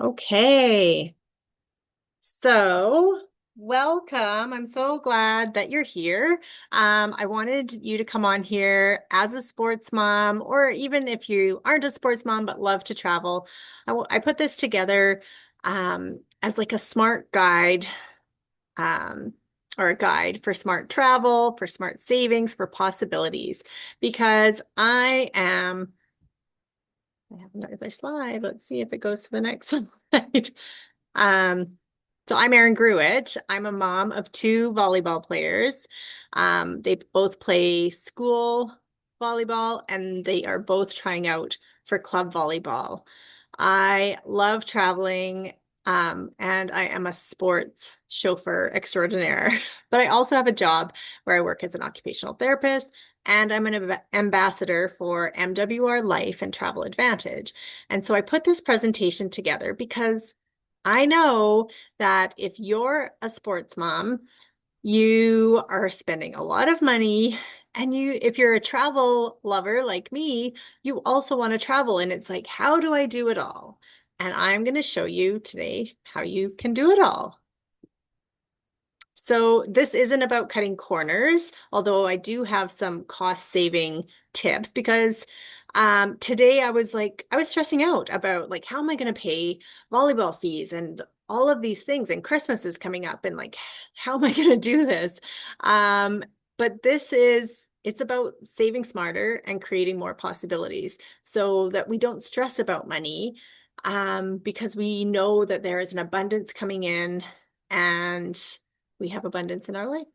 Okay, so welcome. I'm so glad that you're here. I wanted you to come on here as a sports mom, or even if you aren't a sports mom but love to travel. I put this together as like a smart guide, um, or a guide for smart travel, for smart savings, for possibilities, because I have another slide. Let's see if it goes to the next slide. Um, so I'm Erin Gruitt. I'm a mom of two volleyball players. They both play school volleyball and they are both trying out for club volleyball. I love traveling, and I am a sports chauffeur extraordinaire. But I also have a job where I work as an occupational therapist, and I'm an ambassador for MWR Life and Travel Advantage. And so I put this presentation together because I know that if you're a sports mom, you are spending a lot of money. And if you're a travel lover like me, you also want to travel. And it's like, how do I do it all? And I'm going to show you today how you can do it all. So this isn't about cutting corners, although I do have some cost saving tips because today I was stressing out about like, how am I going to pay volleyball fees and all of these things? And Christmas is coming up and like, how am I going to do this? Um, but it's about saving smarter and creating more possibilities so that we don't stress about money, because we know that there is an abundance coming in and we have abundance in our life.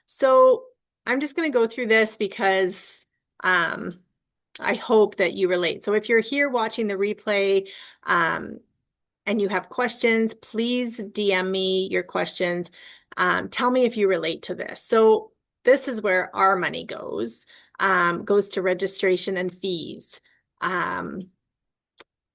So I'm just going to go through this because um, I hope that you relate. So if you're here watching the replay, um, and you have questions, please DM me your questions. Tell me if you relate to this. So this is where our money goes to registration and fees. Um,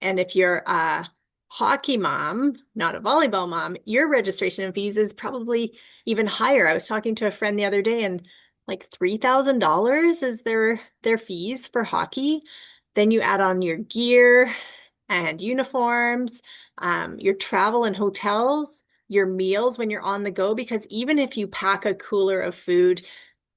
And if you're a hockey mom, not a volleyball mom, your registration and fees is probably even higher. I was talking to a friend the other day and like $3,000 is their fees for hockey. Then you add on your gear and uniforms, your travel and hotels, your meals when you're on the go, because even if you pack a cooler of food,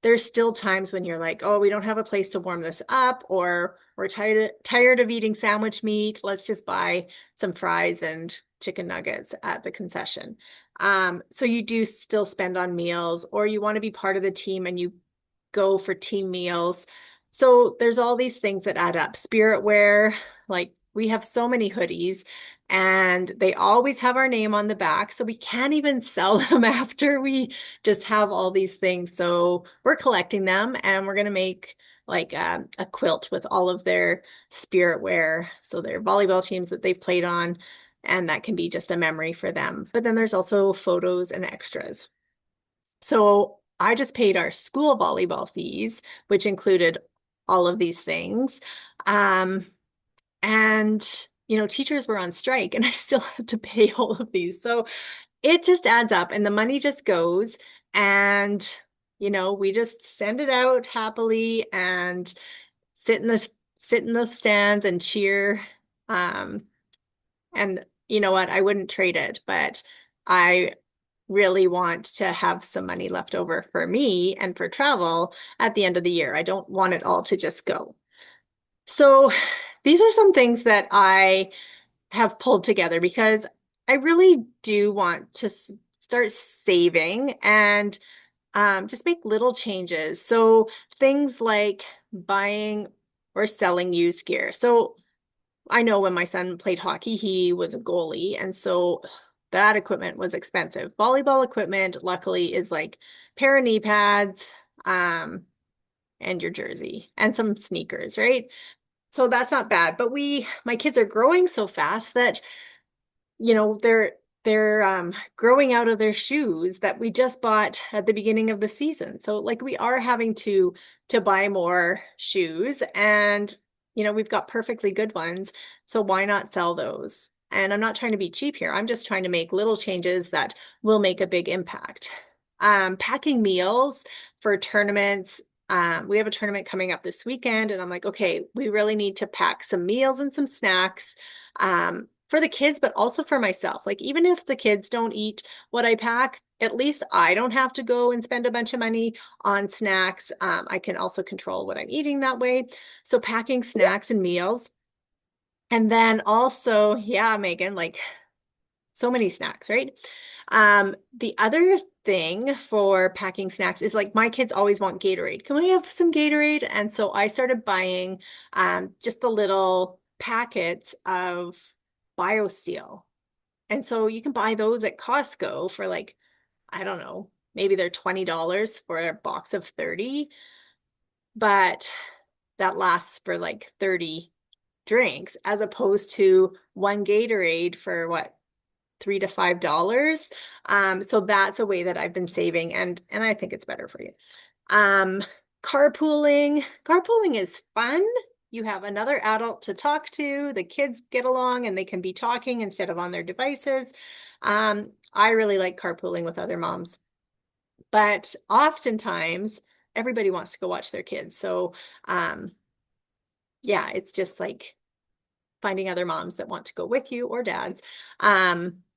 there's still times when you're like, oh, we don't have a place to warm this up, or we're tired of eating sandwich meat. Let's just buy some fries and chicken nuggets at the concession. So you do still spend on meals, or you want to be part of the team and you go for team meals. So there's all these things that add up. Spirit wear, like we have so many hoodies and they always have our name on the back. So we can't even sell them after we just have all these things. So we're collecting them and we're going to make like a quilt with all of their spirit wear. So their volleyball teams that they've played on. And that can be just a memory for them. But then there's also photos and extras. So I just paid our school volleyball fees, which included all of these things. Um, and teachers were on strike and I still had to pay all of these. So it just adds up and the money just goes and we just send it out happily and sit in the sit in the stands and cheer. Um, and you know what? I wouldn't trade it, but I really want to have some money left over for me and for travel at the end of the year. I don't want it all to just go. So these are some things that I have pulled together because I really do want to start saving and just make little changes. So things like buying or selling used gear. So I know when my son played hockey, he was a goalie, and so that equipment was expensive. Volleyball equipment, luckily, is like pair of knee pads, um, and your jersey and some sneakers, right? So that's not bad. But my kids are growing so fast that they're growing out of their shoes that we just bought at the beginning of the season. So like we are having to buy more shoes and we've got perfectly good ones. So why not sell those? And I'm not trying to be cheap here. I'm just trying to make little changes that will make a big impact. Packing meals for tournaments. We have a tournament coming up this weekend, and I'm like, okay, we really need to pack some meals and some snacks. for the kids, but also for myself. Like, even if the kids don't eat what I pack, at least I don't have to go and spend a bunch of money on snacks. I can also control what I'm eating that way. So packing snacks and meals. And then also, yeah, Megan, like so many snacks, right? The other thing for packing snacks is like my kids always want Gatorade. Can we have some Gatorade? And so I started buying just the little packets of BioSteel. And so you can buy those at Costco for like, I don't know, maybe they're $20 for a box of 30, but that lasts for like 30 drinks as opposed to one Gatorade for what, $3 to $5. So that's a way that I've been saving and I think it's better for you. Um, carpooling is fun. You have another adult to talk to. The kids get along and they can be talking instead of on their devices. I really like carpooling with other moms, but oftentimes everybody wants to go watch their kids. So, yeah, it's just like finding other moms that want to go with you or dads.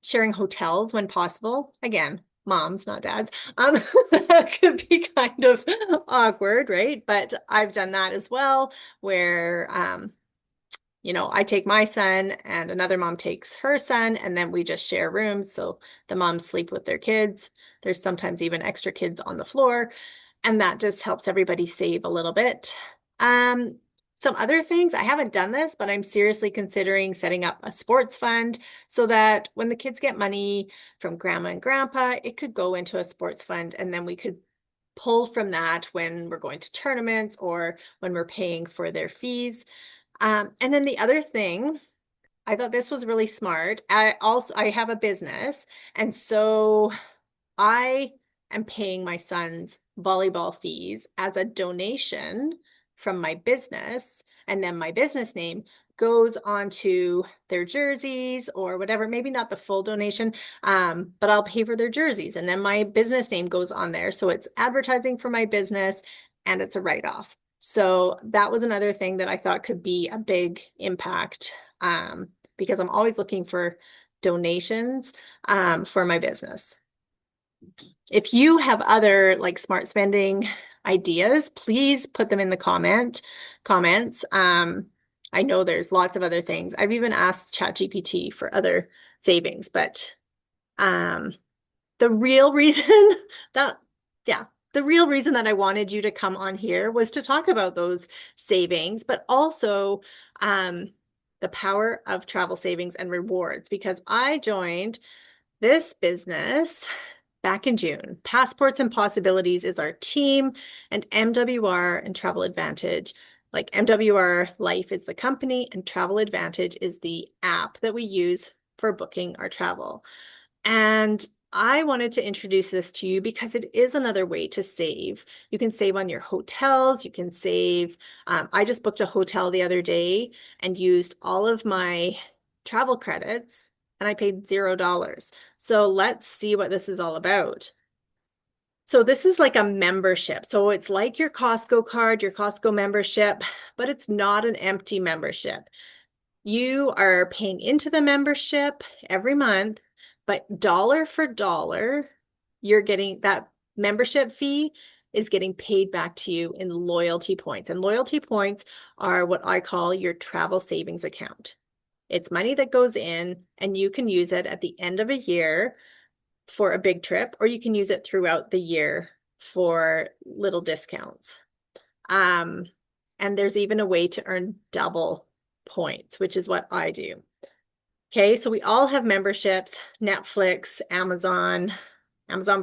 Sharing hotels when possible. Again, moms, not dads. That could be kind of awkward, right? But I've done that as well, where I take my son and another mom takes her son, and then we just share rooms. So the moms sleep with their kids. There's sometimes even extra kids on the floor, and that just helps everybody save a little bit. Um, some other things, I haven't done this, but I'm seriously considering setting up a sports fund so that when the kids get money from grandma and grandpa, it could go into a sports fund and then we could pull from that when we're going to tournaments or when we're paying for their fees. And then the other thing, I thought this was really smart. I have a business, and so I am paying my son's volleyball fees as a donation from my business. And then my business name goes onto their jerseys or whatever, maybe not the full donation, but I'll pay for their jerseys. And then my business name goes on there. So it's advertising for my business and it's a write-off. So that was another thing that I thought could be a big impact because I'm always looking for donations for my business. If you have other like smart spending ideas, please put them in the comments. I know there's lots of other things. I've even asked ChatGPT for other savings, but um, the real reason that, yeah, the real reason that I wanted you to come on here was to talk about those savings, but also the power of travel savings and rewards because I joined this business back in June. Passports and Possibilities is our team, and MWR and Travel Advantage. Like MWR Life is the company, and Travel Advantage is the app that we use for booking our travel. And I wanted to introduce this to you because it is another way to save. You can save on your hotels. You can save. I just booked a hotel the other day and used all of my travel credits and I paid $0. So let's see what this is all about. So this is like a membership. So it's like your Costco card, your Costco membership, but it's not an empty membership. You are paying into the membership every month, but dollar for dollar, you're getting that membership fee is getting paid back to you in loyalty points. And loyalty points are what I call your travel savings account. It's money that goes in and you can use it at the end of a year for a big trip, or you can use it throughout the year for little discounts. Um, and there's even a way to earn double points, which is what I do. Okay, so we all have memberships, Netflix, Amazon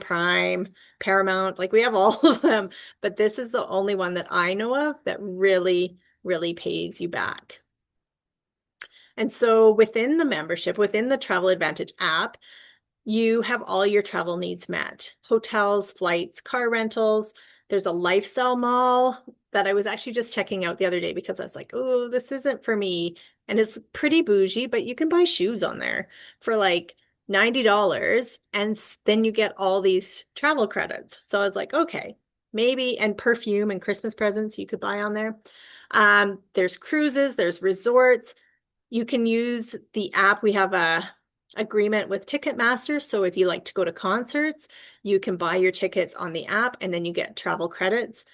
Prime, Paramount, like we have all of them, but this is the only one that I know of that really, really pays you back. And so within the membership, within the Travel Advantage app, you have all your travel needs met. Hotels, flights, car rentals. There's a lifestyle mall that I was actually just checking out the other day because I was like, oh, this isn't for me. And it's pretty bougie, but you can buy shoes on there for like $90 and then you get all these travel credits. So I was like, okay, maybe, and perfume and Christmas presents you could buy on there. There's cruises, there's resorts. You can use the app. We have a agreement with Ticketmaster. So if you like to go to concerts, you can buy your tickets on the app and then you get travel credits.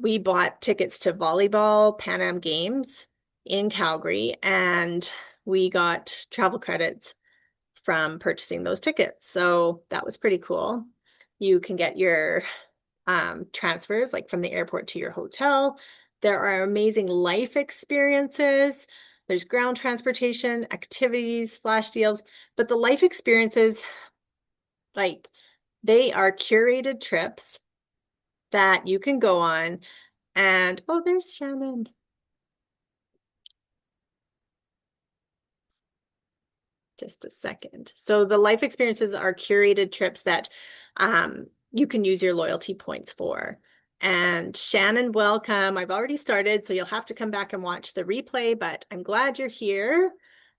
We bought tickets to volleyball Pan Am Games in Calgary and we got travel credits from purchasing those tickets. So that was pretty cool. You can get your transfers like from the airport to your hotel. There are amazing life experiences. There's ground transportation, activities, flash deals, but the life experiences, like they are curated trips that you can go on. And oh, there's Shannon. Just a second. So the life experiences are curated trips that you can use your loyalty points for. And Shannon, welcome. I've already started, so you'll have to come back and watch the replay, but I'm glad you're here.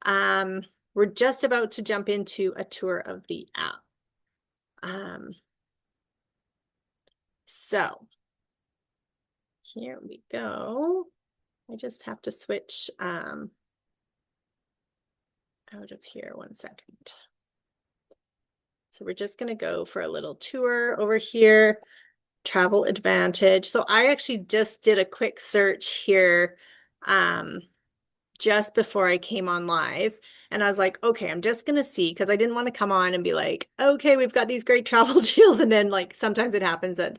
We're just about to jump into a tour of the app. So here we go. I just have to switch out of here 1 second. So we're just going to go for a little tour over here. Travel Advantage. So I actually just did a quick search here just before I came on live. And I was like, okay, I'm just going to see because I didn't want to come on and be like, okay, we've got these great travel deals. And then like sometimes it happens that,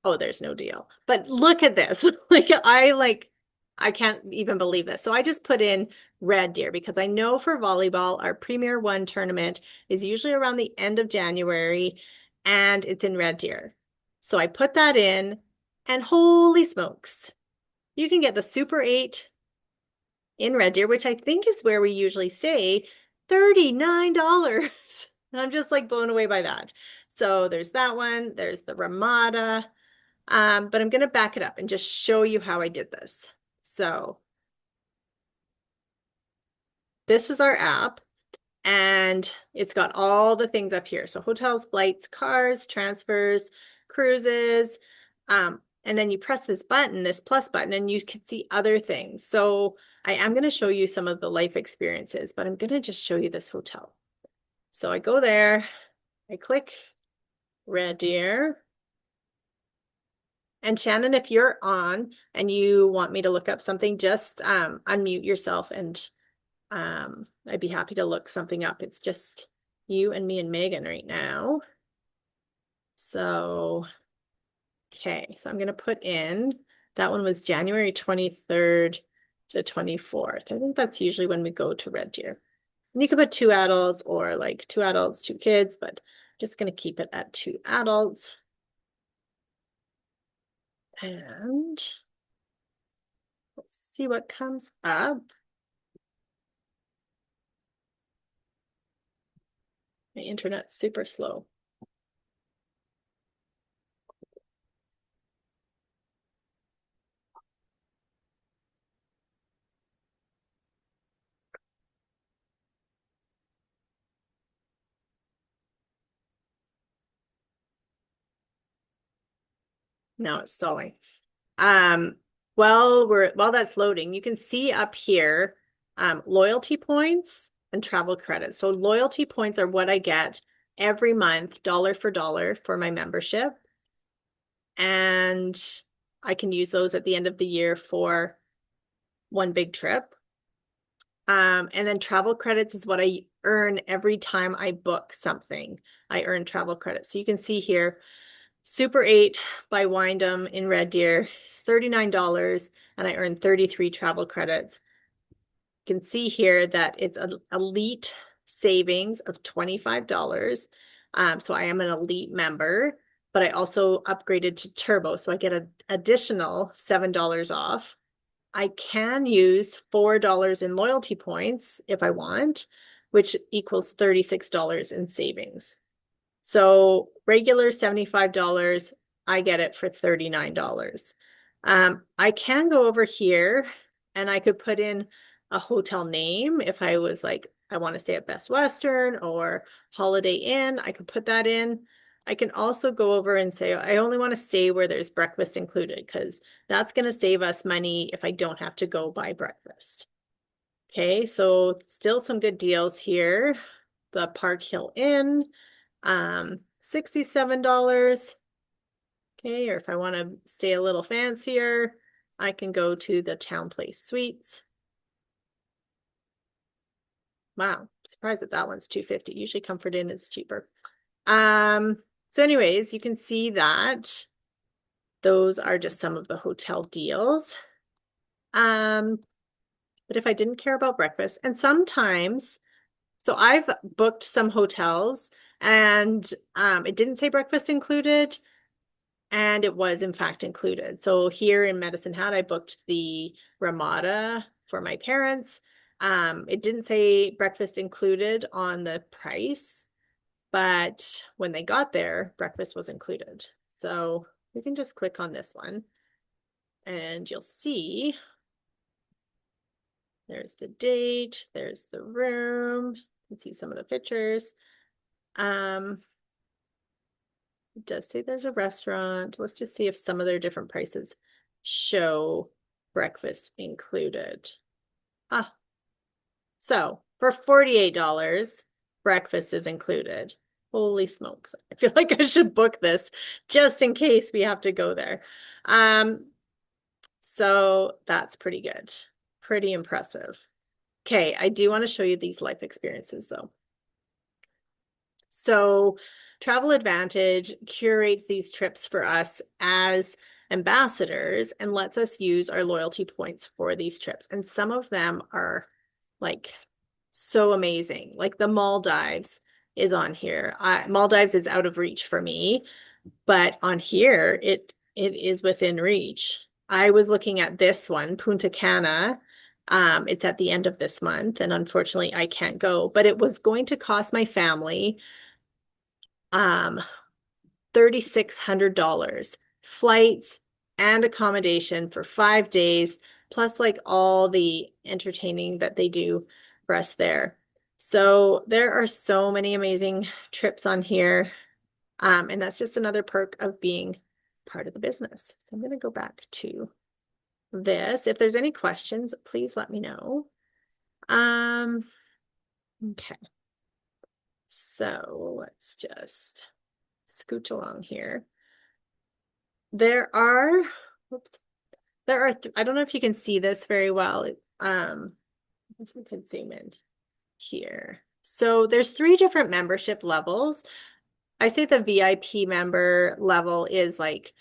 oh, there's no deal. But look at this. I can't even believe this. So I just put in Red Deer because I know for volleyball, our Premier One tournament is usually around the end of January and it's in Red Deer. So I put that in and holy smokes, you can get the Super 8 in Red Deer, which I think is where we usually say $39. And I'm just like blown away by that. So there's that one. There's the Ramada. But I'm going to back it up and just show you how I did this. So this is our app and it's got all the things up here. So hotels, flights, cars, transfers, cruises. And then you press this button, this plus button, and you can see other things. So I am going to show you some of the life experiences, but I'm going to just show you this hotel. So I go there, I click Red Deer. And Shannon, if you're on and you want me to look up something, just unmute yourself and I'd be happy to look something up. It's just you and me and Megan right now. So, okay, so I'm going to put in, that one was January 23rd to 24th. I think that's usually when we go to Red Deer. And you could put 2 adults or like 2 adults, 2 kids, but I'm just going to keep it at 2 adults. And let's see what comes up. My internet's super slow. Now it's stalling. While that's loading, you can see up here loyalty points and travel credits. So loyalty points are what I get every month, dollar for my membership. And I can use those at the end of the year for one big trip. And then travel credits is what I earn every time I book something. I earn travel credits. So you can see here, Super 8 by Wyndham in Red Deer is $39 and I earned 33 travel credits. You can see here that it's an elite savings of $25. So I am an elite member, but I also upgraded to turbo. So I get an additional $7 off. I can use $4 in loyalty points if I want, which equals $36 in savings. So regular $75, I get it for $39. I can go over here and I could put in a hotel name if I was like, I want to stay at Best Western or Holiday Inn, I could put that in. I can also go over and say, I only want to stay where there's breakfast included because that's going to save us money if I don't have to go buy breakfast. Okay, so still some good deals here. The Park Hill Inn, $67. Okay, or if I want to stay a little fancier, I can go to the Town Place Suites. Wow, surprised that that one's $250. Usually Comfort Inn is cheaper. So anyways, you can see that those are just some of the hotel deals. But if I didn't care about breakfast, and sometimes, so I've booked some hotels and it didn't say breakfast included, and it was in fact included. So here in Medicine Hat, I booked the Ramada for my parents. It didn't say breakfast included on the price, but when they got there, breakfast was included. So we can just click on this one and you'll see there's the date, there's the room. You can see some of the pictures. It does say there's a restaurant. Let's just see if some of their different prices show breakfast included. Ah, so for $48, breakfast is included. Holy smokes. I feel like I should book this just in case we have to go there. So that's pretty good. Pretty impressive. Okay, I do want to show you these life experiences though. So Travel Advantage curates these trips for us as ambassadors and lets us use our loyalty points for these trips. And some of them are like so amazing. Like the Maldives is on here. Maldives is out of reach for me, but on here it is within reach. I was looking at this one, Punta Cana. It's at the end of this month, and unfortunately I can't go, but it was going to cost my family $3,600, flights and accommodation for 5 days, plus like all the entertaining that they do for us there. So there are so many amazing trips on here. And that's just another perk of being part of the business. So I'm going to go back to this. If there's any questions, please let me know. Okay. So let's just scooch along here. There are, whoops, there are, I don't know if you can see this very well. I guess we could zoom in here. So there's 3 different membership levels. I say the VIP member level is like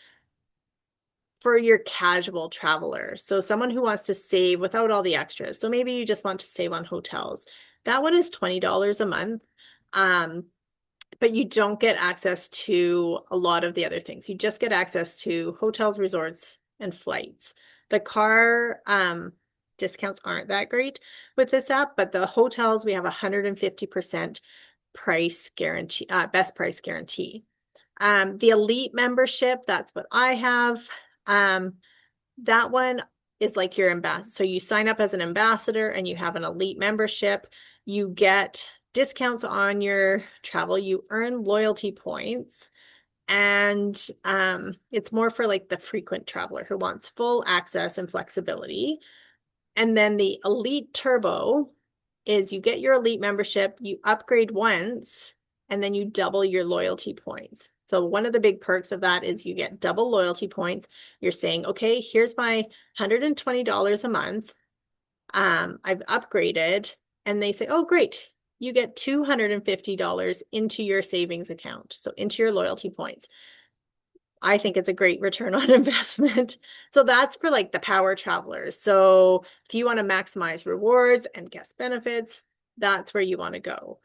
for your casual traveler. So someone who wants to save without all the extras. So maybe you just want to save on hotels. That one is $20 a month. But you don't get access to a lot of the other things. You just get access to hotels, resorts, and flights. The car discounts aren't that great with this app, but the hotels, we have 150% price guarantee, best price guarantee. The elite membership, that's what I have. That one is like your ambassador. So you sign up as an ambassador and you have an elite membership. You get discounts on your travel. You earn loyalty points. And it's more for like the frequent traveler who wants full access and flexibility. And then the Elite Turbo is you get your Elite membership, you upgrade once, and then you double your loyalty points. So one of the big perks of that is you get double loyalty points. You're saying, okay, here's my $120 a month. I've upgraded, and they say, oh, great. You get $250 into your savings account, so into your loyalty points. I think it's a great return on investment. So that's for like the power travelers. So if you want to maximize rewards and guest benefits, that's where you want to go.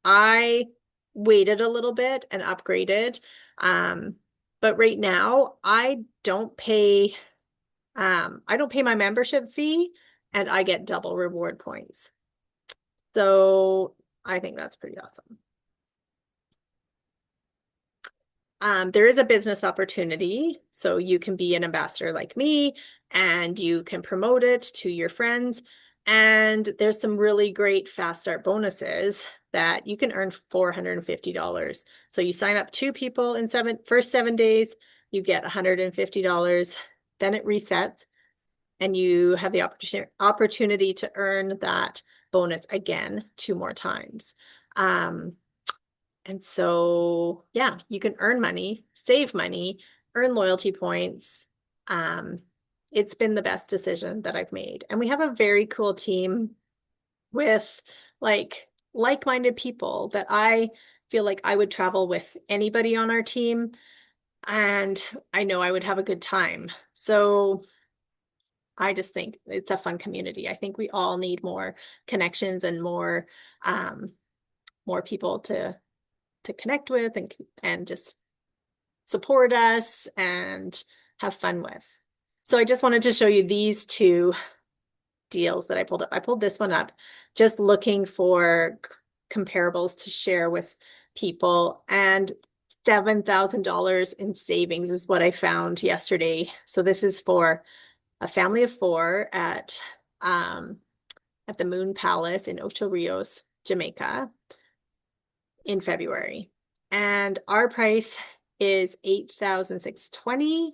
I waited a little bit and upgraded. But right now I don't pay my membership fee and I get double reward points. So I think that's pretty awesome. There is a business opportunity, so you can be an ambassador like me and you can promote it to your friends. And there's some really great fast start bonuses that you can earn $450. So you sign up 2 people in first 7 days, you get $150, then it resets. and you have the opportunity to earn that bonus again 2 more times. Um, and so, yeah, you can earn money, save money, earn loyalty points. Um, it's been the best decision that I've made. And we have a very cool team with like-minded people that I feel like I would travel with anybody on our team, and I know I would have a good time. So I just think it's a fun community. I think we all need more connections and um, more people to connect with and just support us and have fun with. So I just wanted to show you these two deals that I pulled up. I pulled this one up just looking for comparables to share with people, and $7,000 in savings is what I found yesterday. So this is for a family of four at the Moon Palace in Ocho Rios, Jamaica in February. And our price is $8,620,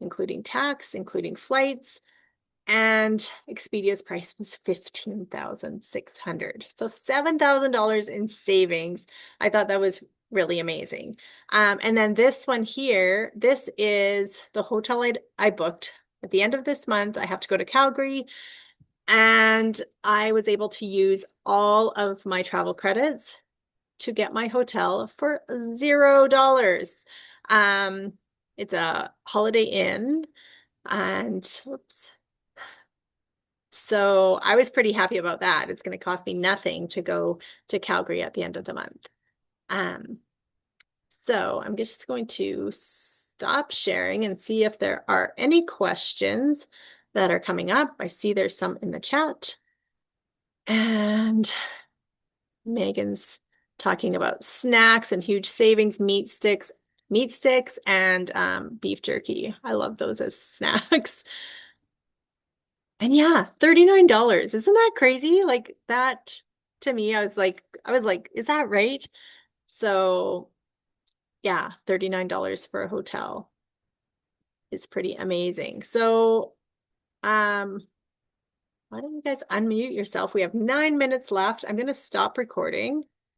including tax, including flights, and Expedia's price was $15,600. So $7,000 in savings. I thought that was really amazing. And then this one here, this is the hotel I booked at the end of this month. I have to go to Calgary, and I was able to use all of my travel credits to get my hotel for $0. Um, it's a Holiday Inn, and whoops. So I was pretty happy about that. It's going to cost me nothing to go to Calgary at the end of the month. Um, so I'm just going to stop sharing and see if there are any questions that are coming up. I see there's some in the chat. And Megan's talking about snacks and huge savings, meat sticks, and beef jerky. I love those as snacks. And yeah, $39. Isn't that crazy? Like that to me, I was like, is that right? So yeah, $39 for a hotel is pretty amazing. So um, why don't you guys unmute yourself? We have 9 minutes left. I'm gonna stop recording.